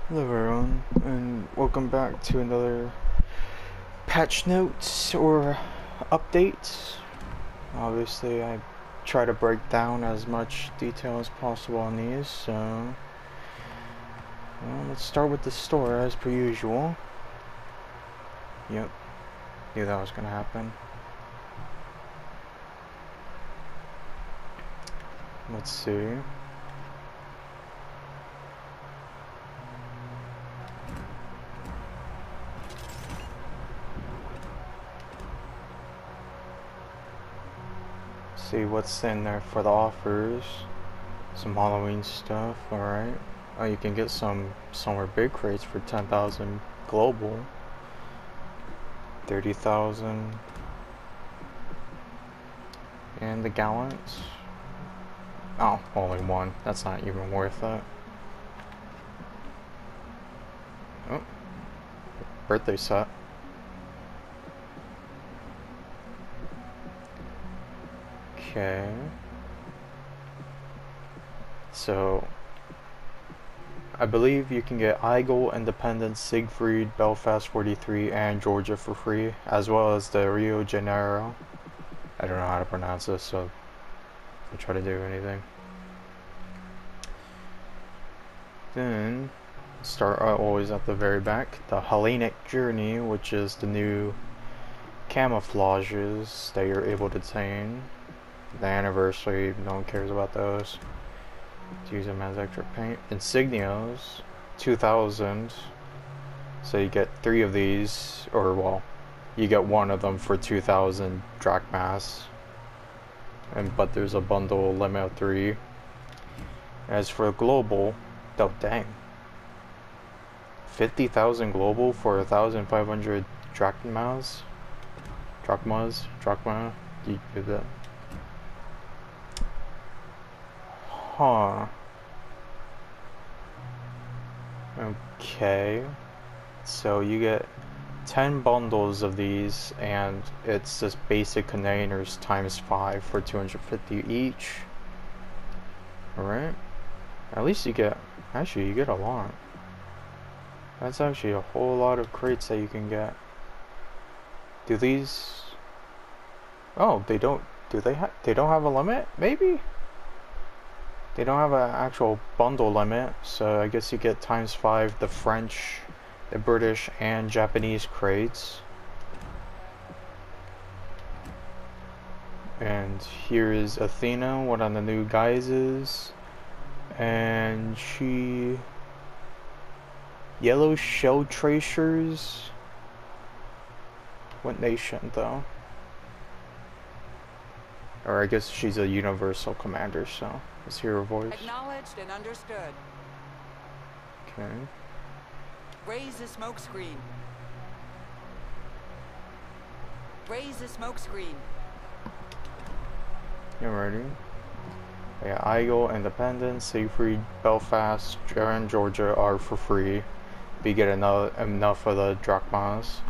Hello everyone, and welcome back to another patch notes or update. Obviously, I try to break down as much detail as possible on these, so well, let's start with the store as per usual. Yep, knew that was gonna happen. Let's see. See what's in there for the offers. Some Halloween stuff, alright. Oh, you can get some somewhere big crates for 10,000 global. 30,000. And the gallants. Oh, only one. That's not even worth it. Oh, birthday set. Okay. So, I believe you can get Igel, Independence, Siegfried, Belfast 43, and Georgia for free, as well as the Rio de Janeiro. I don't know how to pronounce this, so I'll try to do anything. Then, start always at the very back, the Hellenic Journey, which is the new camouflages that you're able to obtain. The anniversary, no one cares about those. To use them as extra paint. Insignias, 2,000. So you get 3 of these, or well, you get 1 of them for 2,000 drachmas. But there's a bundle limit of 3. As for global, oh dang, 50,000 global for 1,500 drachmas. Drachma. You do that. Huh. Okay. So you get 10 bundles of these, and it's just basic containers times 5 for 250 each. Alright. At least you get, actually you get a lot. That's actually a whole lot of crates that you can get. Do these, oh, they don't, they don't have a limit, maybe? They don't have an actual bundle limit, so I guess you get times 5 the French, the British, and Japanese crates. And here is Athena, one of the new guises. And she... Yellow Shell Tracers. What nation, though? Or I guess she's a universal commander, so let's hear her voice. Acknowledged and understood. Okay. Raise the smoke screen. Raise the smoke screen. You ready? Yeah, Igel, Independence, Siegfried, Belfast, and Georgia are for free. But you get enough of the drachmas.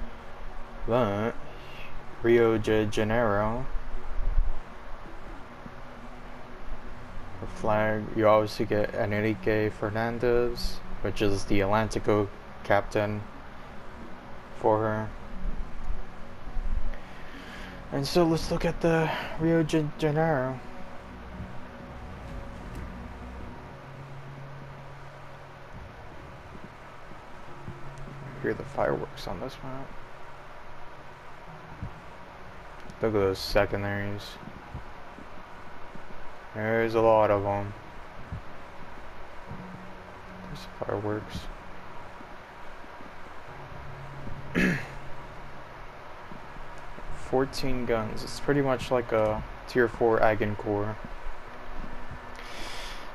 But Rio de Janeiro, the flag, you obviously get Enrique Fernandez, which is the Atlantico captain for her. And so let's look at the Rio de Janeiro. Hear the fireworks on this map. Look at those secondaries. There's a lot of them. There's fireworks. 14 guns. It's pretty much like a tier 4 Agincourt.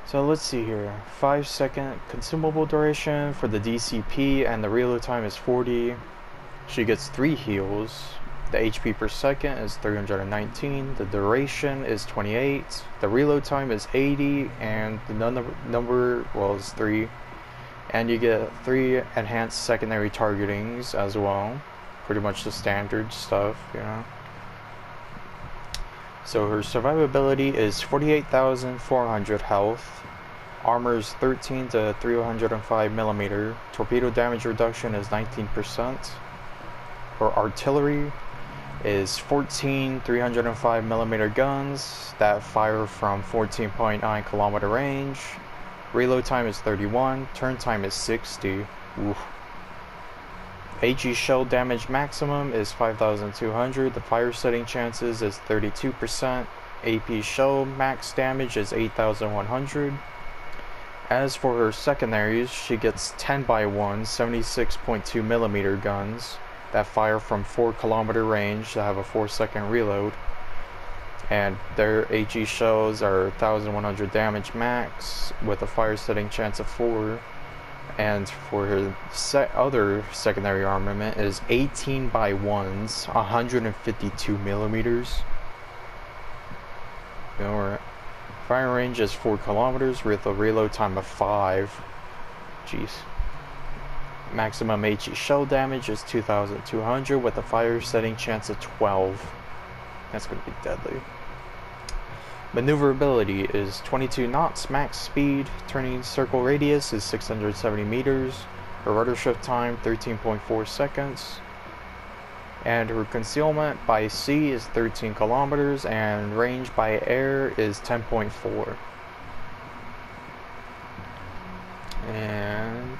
So let's see here. 5-second consumable duration for the DCP, and the reload time is 40. She gets 3 heals. The HP per second is 319. The duration is 28. The reload time is 80, and the number is 3. And you get 3 enhanced secondary targetings as well. Pretty much the standard stuff, you know. So her survivability is 48,400 health. Armor is 13 to 305 millimeter. Torpedo damage reduction is 19%. Her artillery is 14 305 millimeter guns that fire from 14.9 kilometer range. Reload time is 31. Turn time is 60. Oof. AG shell damage maximum is 5,200. The fire setting chances is 32%. AP shell max damage is 8,100. As for her secondaries, she gets 10x1 76.2 millimeter guns that fire from 4 kilometer range that have a 4-second reload. And their AG shells are 1,100 damage max with a fire setting chance of 4. And for her other secondary armament is 18x1s, 152 millimeters. Alright. Fire range is 4 kilometers with a reload time of 5. Jeez. Maximum HE shell damage is 2,200 with a fire setting chance of 12. That's going to be deadly. Maneuverability is 22 knots max speed. Turning circle radius is 670 meters. Her rudder shift time 13.4 seconds. And her concealment by sea is 13 kilometers and range by air is 10.4. And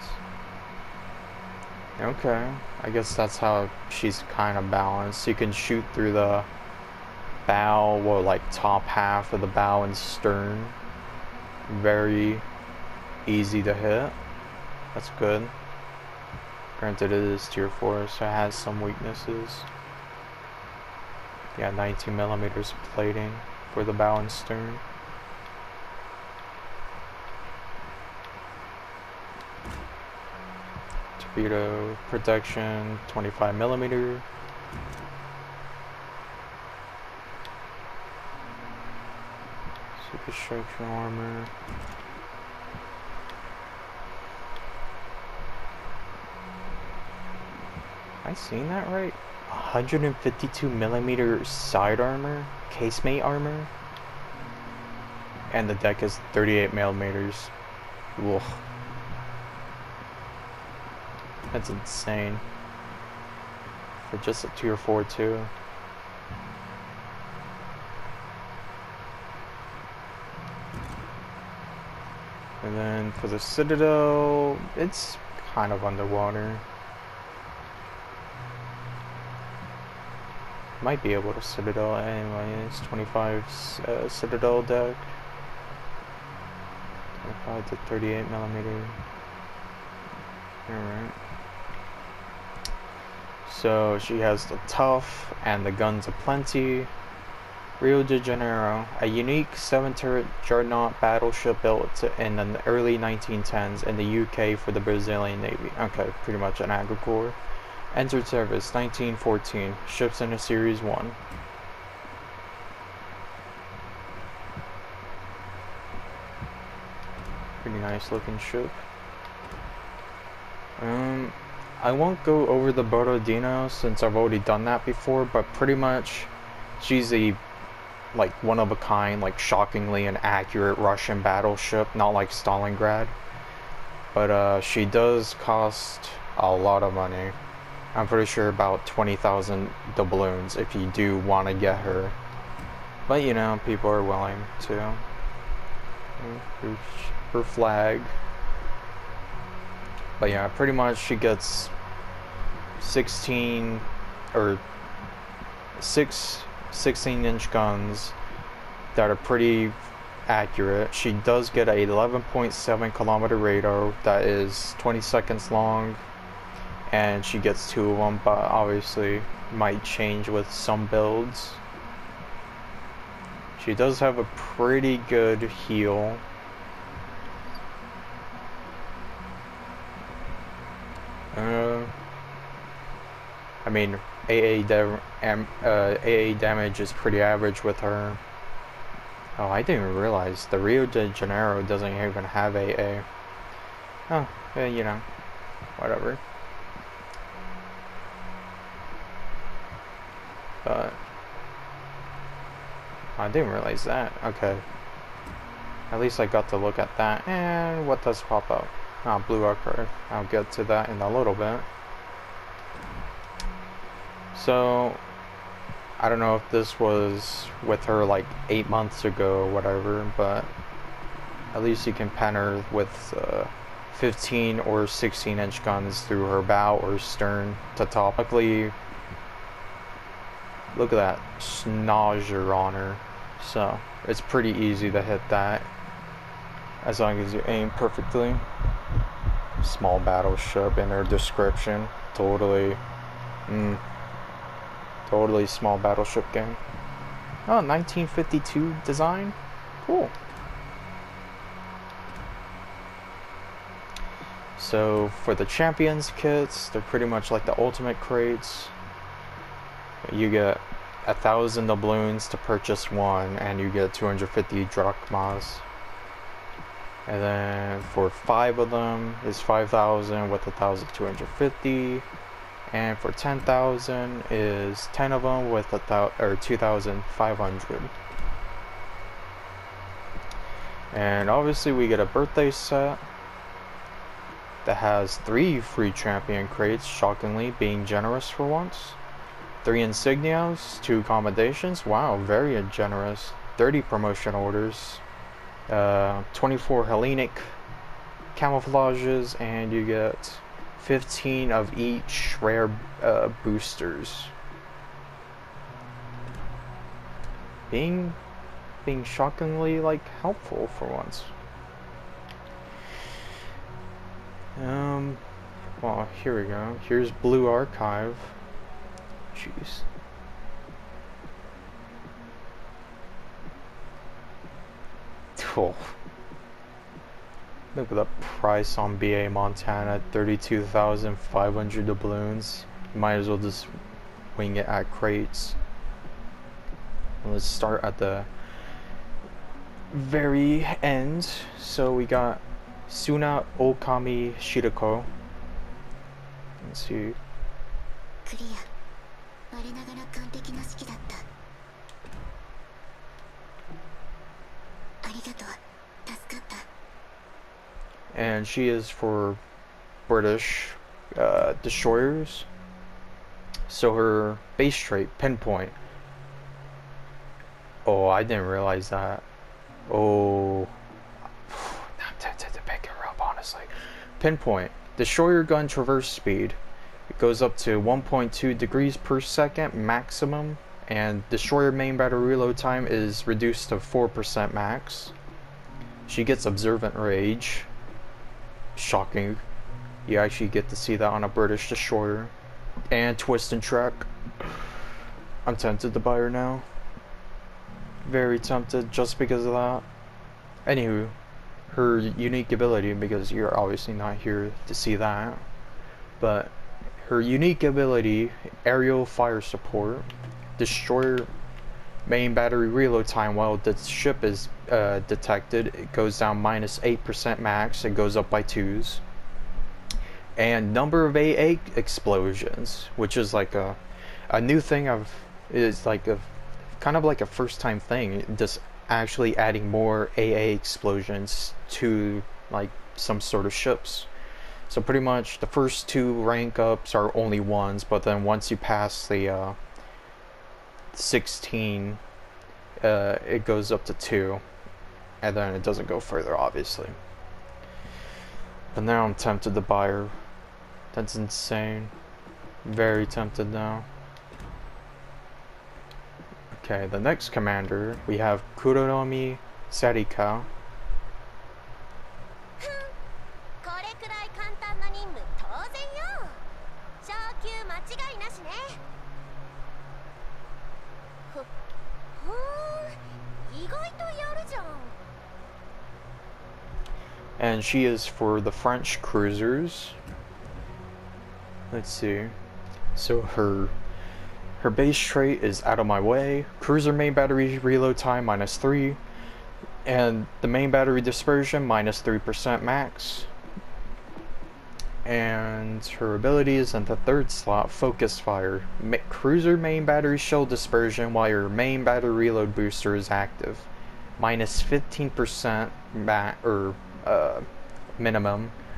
okay, I guess that's how she's kind of balanced. You can shoot through the bow, or like top half of the bow and stern. Very easy to hit. That's good. Granted, it is tier 4, so it has some weaknesses. Yeah, 19 millimeters of plating for the bow and stern. Torpedo protection 25 millimeter. Superstructure armor. Am I seeing that right? 152 millimeter side armor, casemate armor, and the deck is 38 millimeters. Ugh. That's insane. For just a tier 4 too. And then for the Citadel, it's kind of underwater. Might be able to Citadel anyway. It's 25 Citadel deck. 25 to 38 millimeter. Alright. So she has the tough and the guns aplenty. Rio de Janeiro, a unique 7-turret Dreadnought battleship built in the early 1910s in the UK for the Brazilian Navy. Okay, pretty much an agricor. Entered service 1914. Ships in a Series 1. Pretty nice looking ship. I won't go over the Borodino since I've already done that before, but pretty much she's a like one of a kind, like shockingly an accurate Russian battleship, not like Stalingrad. But she does cost a lot of money. I'm pretty sure about 20,000 doubloons if you do want to get her. But you know, people are willing to. Her flag. But yeah, pretty much she gets 16 or 16-inch guns that are pretty accurate. She does get a 11.7 kilometer radar that is 20 seconds long, and she gets 2 of them, but obviously might change with some builds. She does have a pretty good heel. I mean, AA damage is pretty average with her. Oh, I didn't even realize the Rio de Janeiro doesn't even have AA. Oh, yeah, you know, whatever. But I didn't realize that. Okay. At least I got to look at that. And what does pop up? Ah, blue archive. I'll get to that in a little bit. So, I don't know if this was with her like 8 months ago or whatever, but at least you can pen her with 15 or 16 inch guns through her bow or stern to top. Luckily, look at that snozzer on her, so it's pretty easy to hit that as long as you aim perfectly. Small battleship in her description, totally small battleship game. Oh, 1952 design, cool. So for the champions kits, they're pretty much like the ultimate crates. You get 1,000 doubloons to purchase one, and you get 250 drachmas. And then for 5 of them is 5,000 with 1,250. And for 10,000 is 10 of them with 2,500. And obviously we get a birthday set that has 3 free champion crates, shockingly, being generous for once. 3 insignias, 2 commendations, wow, very generous. 30 promotion orders, 24 Hellenic camouflages, and you get 15 of each rare boosters. Being shockingly like helpful for once. Well, here we go. Here's Blue Archive. Jeez. Oh. Look at the price on BA Montana, 32,500 doubloons. Might as well just wing it at crates. Let's start at the very end. So we got Suna Okami Shiroko. Let's see. And she is for British destroyers. So her base trait, pinpoint. Oh, I didn't realize that. Oh, I'm tempted to pick her up, honestly. Pinpoint, destroyer gun traverse speed. It goes up to 1.2 degrees per second maximum, and destroyer main battery reload time is reduced to 4% max. She gets observant rage. Shocking. You actually get to see that on a British destroyer. And twist and track. I'm tempted to buy her now. Very tempted just because of that. Anywho, her unique ability, because you're obviously not here to see that, but her unique ability, aerial fire support, destroyer main battery reload time while the ship is detected, it goes down minus 8% max, it goes up by 2s. And number of AA explosions, which is like a new thing is like a kind of like a first time thing, just actually adding more AA explosions to like some sort of ships. So pretty much the first 2 rank ups are only 1s, but then once you pass the 16, it goes up to 2, and then it doesn't go further, obviously. But now I'm tempted to buy her. That's insane. Very tempted now. Okay, the next commander, we have Kuronomi Sarika. And she is for the French cruisers. Let's see. So her base trait is out of my way. Cruiser main battery reload time minus 3. And the main battery dispersion minus 3% max. And her ability is in the 3rd slot, focus fire. Cruiser main battery shell dispersion while your main battery reload booster is active. Minus 15% minimum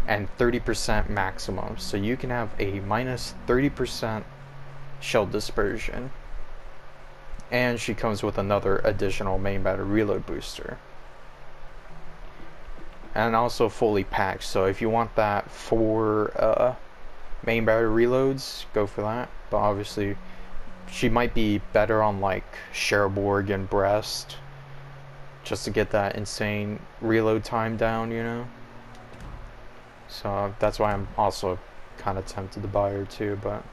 and 30% maximum. So you can have a minus 30% shell dispersion. And she comes with another additional main battery reload booster. And also fully packed, so if you want that for main battery reloads, go for that. But obviously she might be better on like Cherbourg and Brest, just to get that insane reload time down, you know. So that's why I'm also kind of tempted to buy her too. But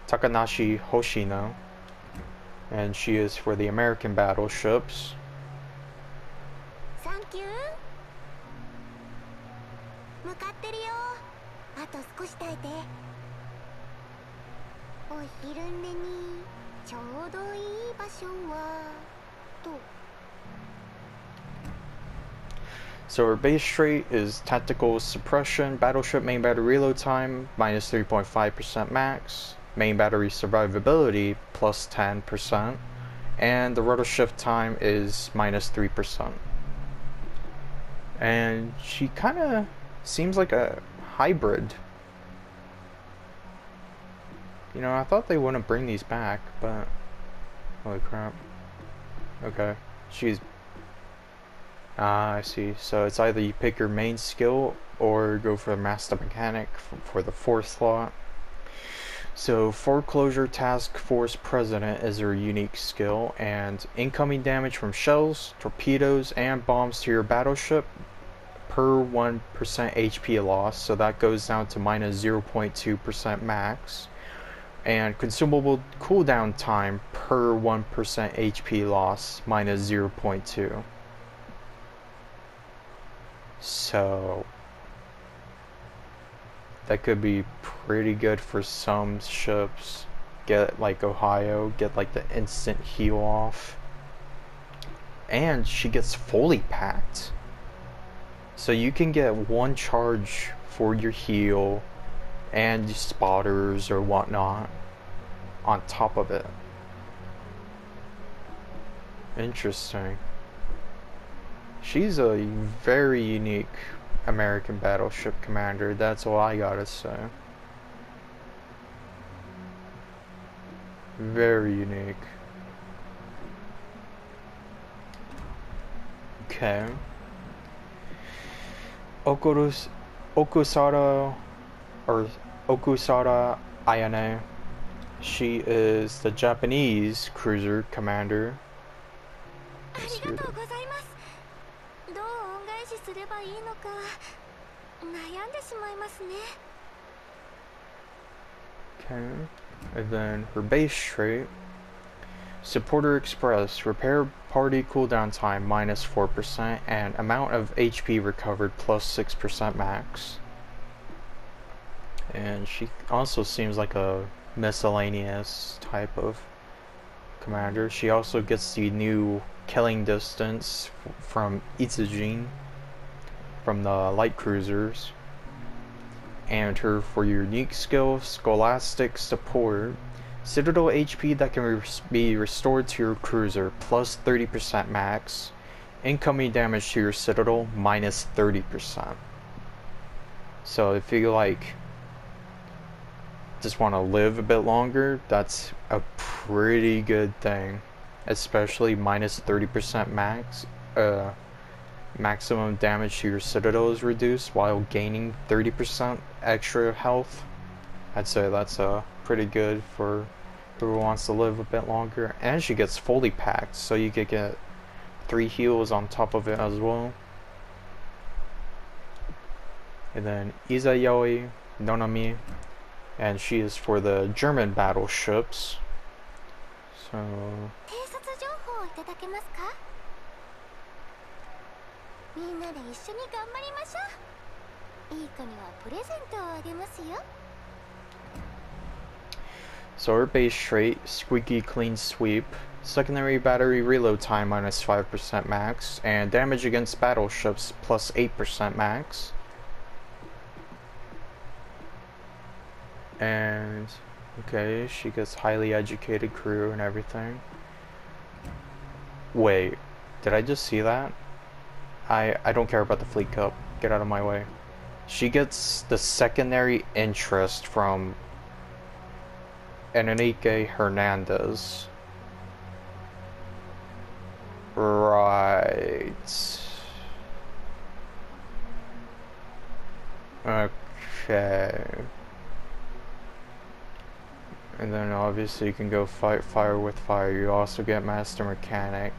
Takanashi Hoshino, and she is for the American battleships. Thank you. 向かってるよ。あと少し耐えて。お昼寝にちょうどいい場所はと。So her base trait is Tactical Suppression, Battleship Main Battery Reload Time, minus 3.5% max, Main Battery Survivability, plus 10%, and the Rudder Shift Time is minus 3%. And she kind of seems like a hybrid. You know, I thought they wouldn't bring these back, but holy crap. Okay, she's... I see. So it's either you pick your main skill or go for the Master Mechanic for the 4th slot. So Foreclosure Task Force President is her unique skill, and incoming damage from shells, torpedoes, and bombs to your battleship per 1% HP loss, so that goes down to minus 0.2% max. And consumable cooldown time per 1% HP loss, minus 0.2. So that could be pretty good for some ships. Get like Ohio, get like the instant heal off. And she gets fully packed. So you can get one charge for your heal and spotters or whatnot on top of it. Interesting. She's a very unique American battleship commander, that's all I gotta say. Very unique. Okay. Okusara Ayane. She is the Japanese cruiser commander. ありがとうございます。どう恩返しすればいいのか悩んでしまいますね。 Okay, and then her base trait, Supporter Express, repair party cooldown time minus 4% and amount of HP recovered plus 6% max. And she also seems like a miscellaneous type of commander. She also gets the new killing distance from Itsujin from the light cruisers. And her for your unique skill, Scholastic Support, Citadel HP that can be restored to your cruiser plus 30% max, incoming damage to your Citadel minus 30%. So if you like just want to live a bit longer, that's a pretty good thing, especially minus 30% max. Maximum damage to your Citadel is reduced while gaining 30% extra health. I'd say that's pretty good for whoever wants to live a bit longer. And she gets fully packed, so you could get 3 heals on top of it as well. And then Izayoi Nonami, and she is for the German battleships. So 偵察情報をいただけますか？みんなで一緒に頑張りましょう。いい子にはプレゼントをあげますよ。 So her base trait, Squeaky Clean Sweep, secondary battery reload time minus 5% max, and damage against battleships plus 8% max. And okay, she gets highly educated crew and everything. Wait, did I just see that? I don't care about the Fleet Cup. Get out of my way. She gets the secondary interest from Enrique Hernandez. Right. Okay. And then obviously you can go fight fire with fire. You also get Master Mechanic.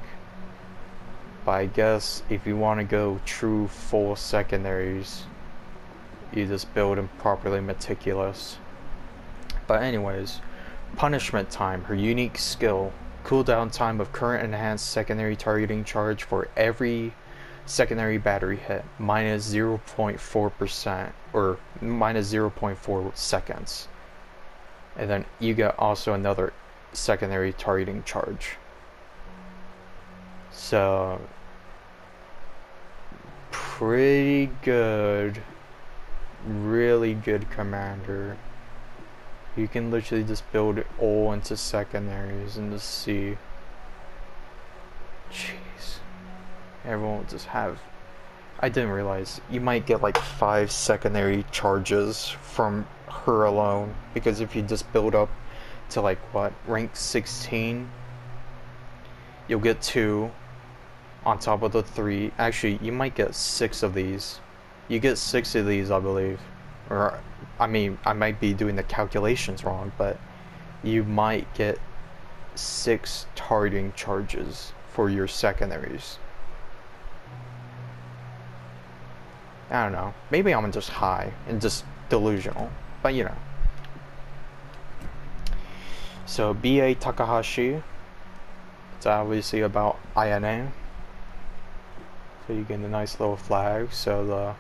But I guess if you want to go true full secondaries, you just build them properly meticulous. But anyways, punishment time, her unique skill. Cooldown time of current enhanced secondary targeting charge for every secondary battery hit, minus 0.4% or minus 0.4 seconds. And then you get also another secondary targeting charge. So pretty good, really good commander. You can literally just build it all into secondaries and just see. Jeez. Everyone will just have. I didn't realize you might get like 5 secondary charges from her alone. Because if you just build up to like what? Rank 16, you'll get 2 on top of the 3. Actually, you might get 6 of these. You get 6 of these, I believe. Or, I mean, I might be doing the calculations wrong, but you might get 6 targeting charges for your secondaries. I don't know. Maybe I'm just high and just delusional, but you know. So, B.A. Takahashi. It's obviously about INA. So you get a nice little flag. So the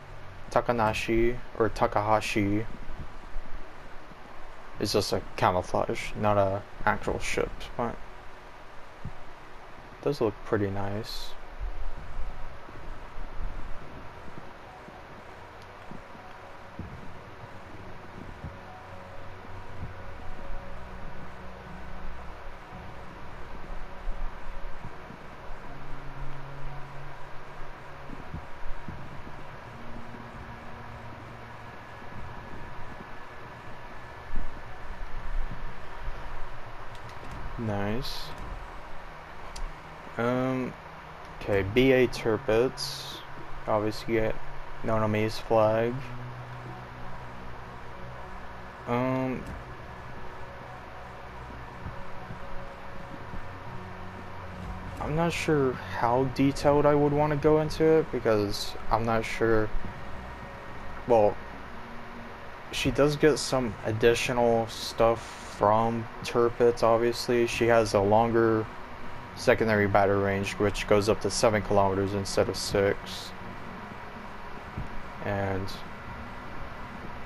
Takanashi or Takahashi is just a camouflage, not a actual ship, but it does look pretty nice. Nice. Okay, B.A. Tirpitz. Obviously get Nonomi's flag. I'm not sure how detailed I would want to go into it because I'm not sure. Well, she does get some additional stuff from Tirpitz, obviously. She has a longer secondary battery range, which goes up to 7 kilometers instead of 6. And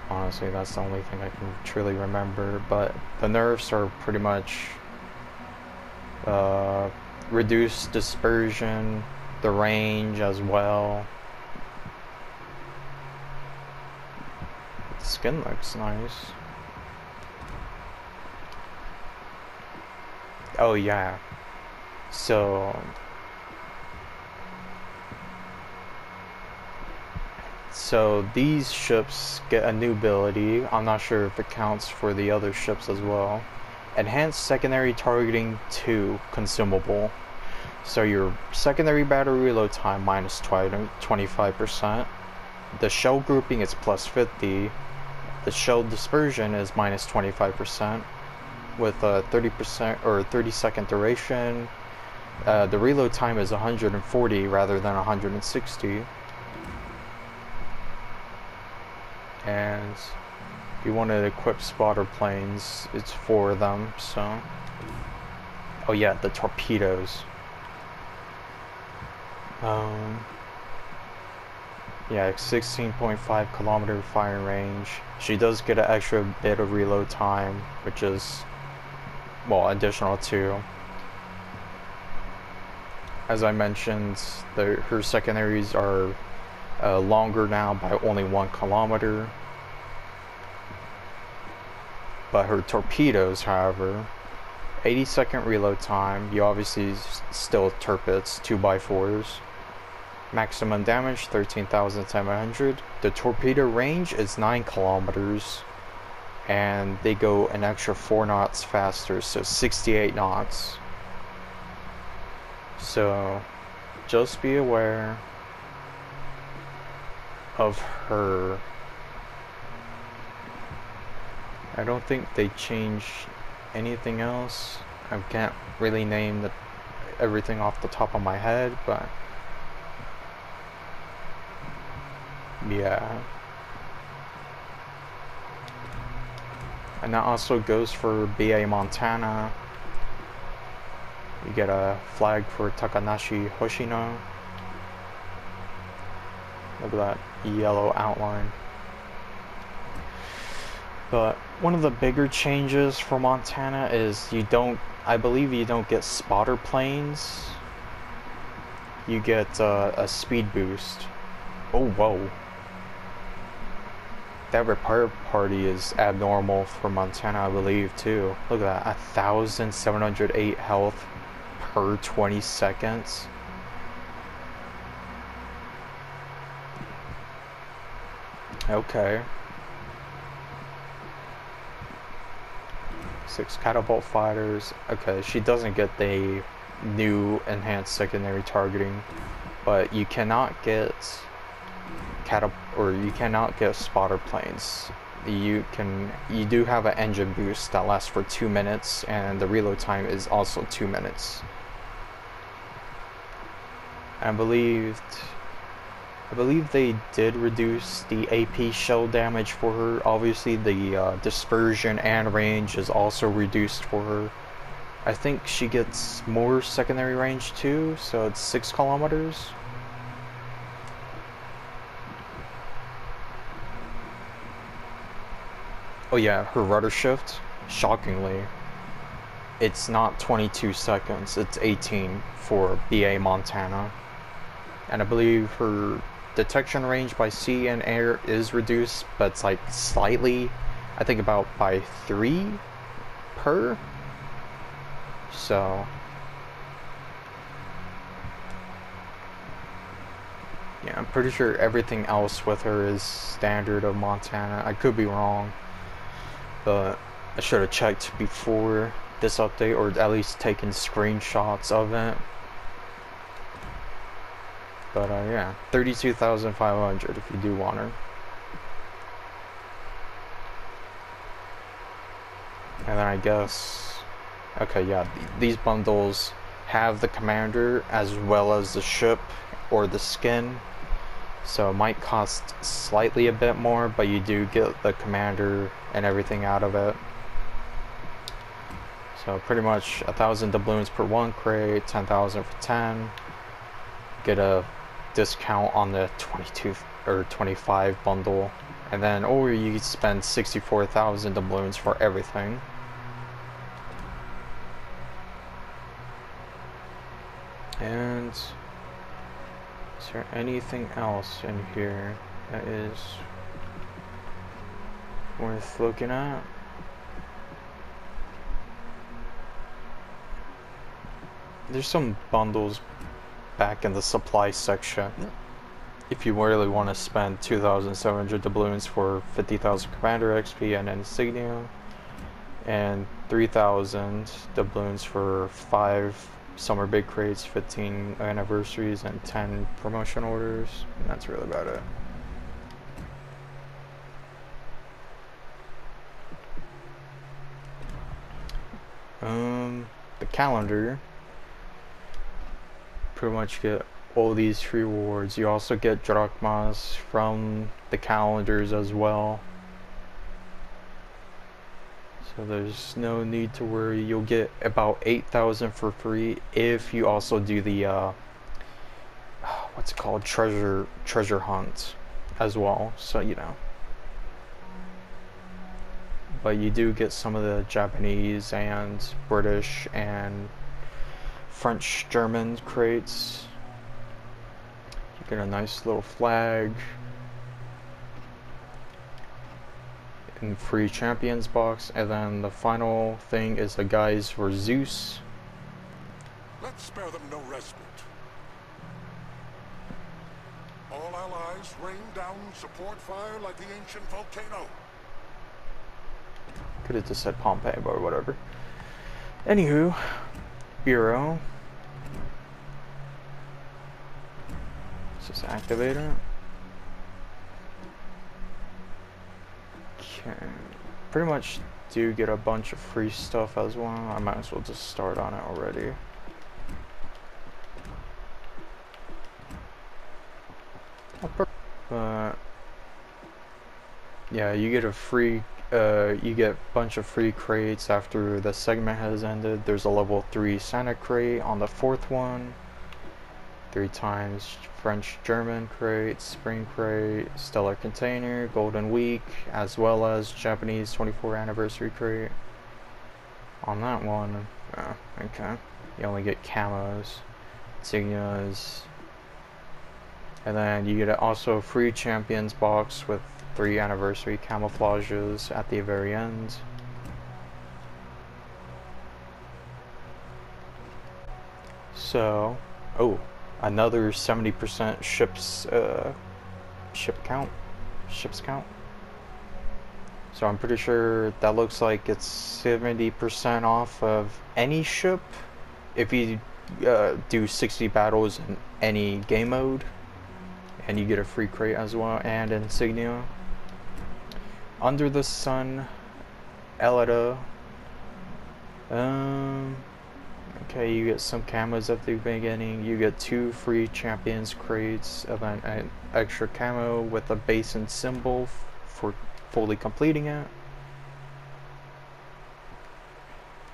honestly, that's the only thing I can truly remember. But the nerfs are pretty much reduced dispersion, the range as well. The skin looks nice. Oh yeah, so these ships get a new ability. I'm not sure if it counts for the other ships as well. Enhanced secondary targeting 2 consumable. So your secondary battery reload time minus 25%. The shell grouping is plus 50. The shell dispersion is minus 25%. With a 30% or 30-second duration. The reload time is 140 rather than 160. And if you want to equip spotter planes, it's 4 of them. So, oh yeah, the torpedoes. Yeah, 16.5 kilometer firing range. She does get an extra bit of reload time, which is, well, additional 2. As I mentioned, her secondaries are longer now by only 1 kilometer. But her torpedoes, however, 80-second reload time. You obviously still Tirpitz 2x4s. Maximum damage 13,700. The torpedo range is 9 kilometers, and they go an extra 4 knots faster, so 68 knots. So just be aware of her. I don't think they changed anything else. I can't really name everything off the top of my head, but yeah. And that also goes for BA Montana. You get a flag for Takanashi Hoshino. Look at that yellow outline. But one of the bigger changes for Montana is I believe you don't get spotter planes. You get a speed boost. Oh, whoa. That repair party is abnormal for Montana, I believe, too. Look at that, 1,708 health per 20 seconds. Okay. 6 catapult fighters. Okay, she doesn't get the new enhanced secondary targeting, but you cannot get you cannot get spotter planes. You do have an engine boost that lasts for 2 minutes, and the reload time is also 2 minutes. I believe they did reduce the AP shell damage for her. Obviously the dispersion and range is also reduced for her. I think she gets more secondary range too, so it's 6 kilometers. Oh yeah, her rudder shift, shockingly, it's not 22 seconds, it's 18 for BA Montana. And I believe her detection range by sea and air is reduced, but it's like slightly, I think about by 3 per. So yeah, I'm pretty sure everything else with her is standard of Montana. I could be wrong, but I should have checked before this update, or at least taken screenshots of it. But yeah, 32,500 if you do want her. And then I guess, okay, yeah, these bundles have the commander as well as the ship or the skin. So it might cost slightly a bit more, but you do get the commander and everything out of it. So pretty much 1,000 doubloons per 1 crate, 10,000 for 10. Get a discount on the 22 or 25 bundle, and then or you spend 64,000 doubloons for everything. And is there anything else in here that is worth looking at? There's some bundles back in the supply section if you really want to spend 2,700 doubloons for 50,000 commander XP and insignia, and 3,000 doubloons for 5 summer big crates, 15 anniversaries, and 10 promotion orders, and that's really about it. The calendar, pretty much get all these free rewards. You also get drachmas from the calendars as well, so there's no need to worry. You'll get about 8,000 for free if you also do the what's it called, treasure hunt as well, so you know. But you do get some of the Japanese and British and French German crates. You get a nice little flag and free champions box, and then the final thing is the guys for Zeus. Let's spare them no respite. allies rained down support fire like the ancient volcano. Could have just said Pompeii, but whatever. Anywho, Bureau. Let's just activate it. Okay. Pretty much do get a bunch of free stuff as well. I might as well just start on it already. Yeah, you get a free you get a bunch of free crates after the segment has ended. There's a level 3 Santa crate on the 4th one. 3 times French German crate, Spring crate, Stellar container, Golden Week, as well as Japanese 24th anniversary crate. On that one, okay. You only get camos, insignias, and then you get also a free Champions box with 3 anniversary camouflages at the very end. So, oh, another 70% ships count. So I'm pretty sure that looks like it's 70% off of any ship if you do 60 battles in any game mode, and you get a free crate as well and insignia. Under the Sun, Elida. Okay, you get some camos at the beginning. You get 2 free Champions crates, and then an extra camo with a base and symbol for fully completing it.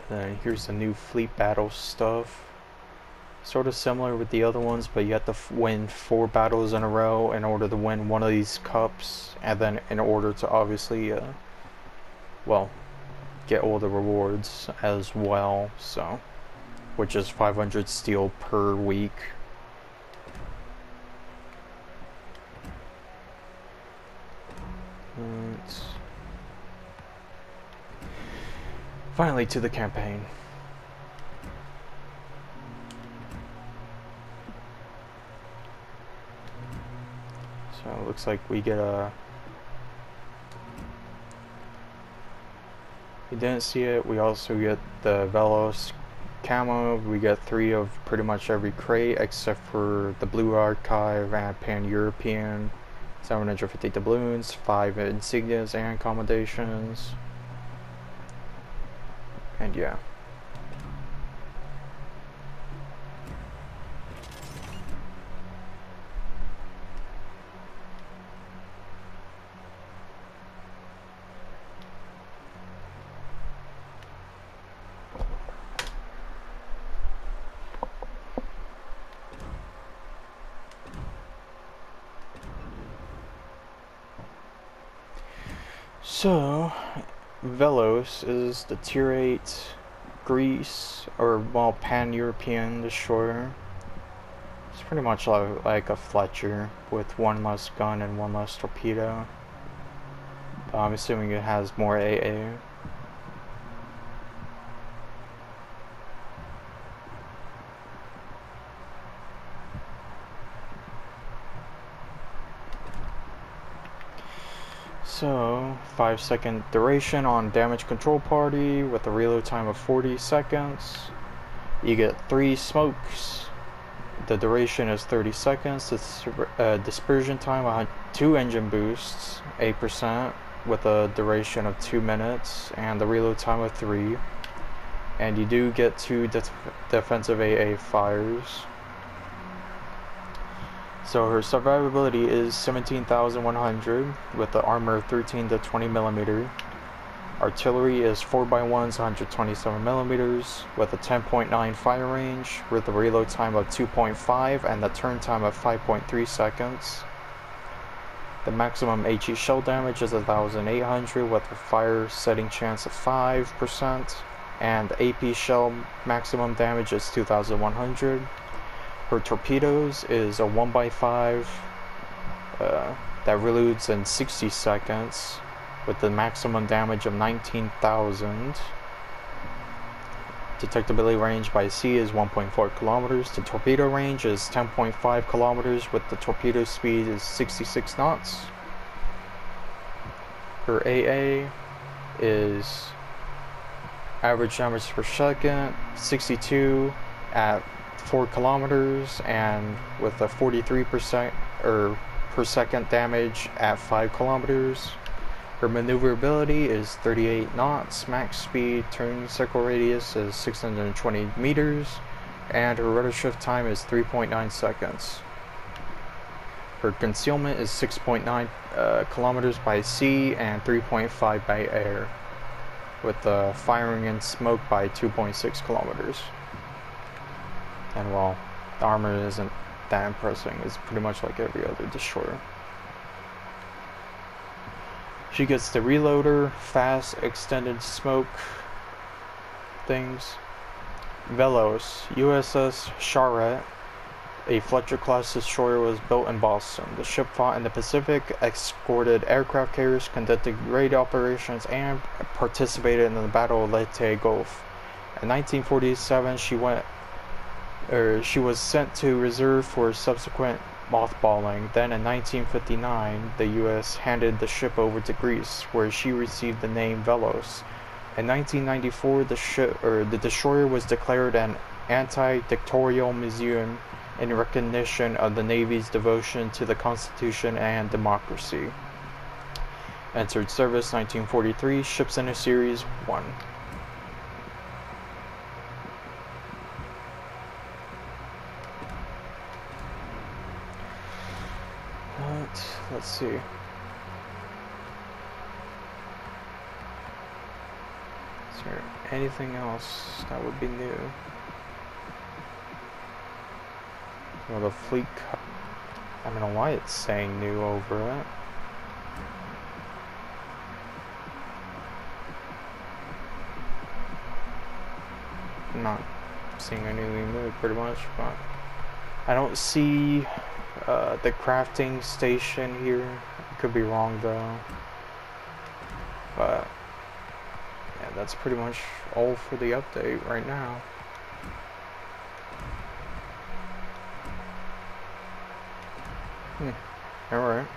And then here's the new fleet battle stuff. Sort of similar with the other ones, but you have to win 4 battles in a row in order to win one of these cups, and then in order to obviously, well, get all the rewards as well, so, which is 500 steel per week. Finally to the campaign. So it looks like we get a... We didn't see it. We also get the Velos Camo. We get 3 of pretty much every crate except for the Blue Archive and Pan-European. 750 doubloons, 5 insignias and accommodations. And yeah. So, Velos is the Tier 8 Greece, or well, Pan-European destroyer. It's pretty much like a Fletcher with 1 less gun and 1 less torpedo. But I'm assuming it has more AA. So, 5-second duration on damage control party with a reload time of 40 seconds. You get 3 smokes. The duration is 30 seconds. The dispersion time, 2 engine boosts, 8%, with a duration of 2 minutes, and the reload time of 3. And you do get 2 defensive AA fires. So her survivability is 17,100 with the armor of 13 to 20 millimeter. Artillery is 4x1s, 127 millimeters with a 10.9 fire range with a reload time of 2.5 and the turn time of 5.3 seconds. The maximum HE shell damage is 1,800 with a fire setting chance of 5%, and AP shell maximum damage is 2,100. Her torpedoes is a 1x5 that reloads in 60 seconds with the maximum damage of 19,000. Detectability range by sea is 1.4 kilometers. The torpedo range is 10.5 kilometers with the torpedo speed is 66 knots. Her AA is average numbers per second, 62 at 4 kilometers, and with a 43% per second damage at 5 kilometers. Her maneuverability is 38 knots, max speed, turn circle radius is 620 meters, and her rudder shift time is 3.9 seconds. Her concealment is 6.9 kilometers by sea and 3.5 by air, with firing and smoke by 2.6 kilometers. And well, the armor isn't that impressive. It's pretty much like every other destroyer. She gets the reloader, fast extended smoke things. Velos, USS Charlotte, a Fletcher-class destroyer, was built in Boston. The ship fought in the Pacific, escorted aircraft carriers, conducted raid operations, and participated in the Battle of Leyte Gulf. In 1947, she was sent to reserve for subsequent mothballing. Then in 1959, the U.S. handed the ship over to Greece, where she received the name Velos. In 1994, the destroyer was declared an anti-dictatorial museum in recognition of the Navy's devotion to the Constitution and democracy. Entered service 1943, ships in a series 1. Let's see. Is there anything else that would be new? Well, the fleet. I don't know why it's saying new over it. I'm not seeing anything new, pretty much, but I don't see the crafting station here. I could be wrong though, but yeah, that's pretty much all for the update right now. Alright.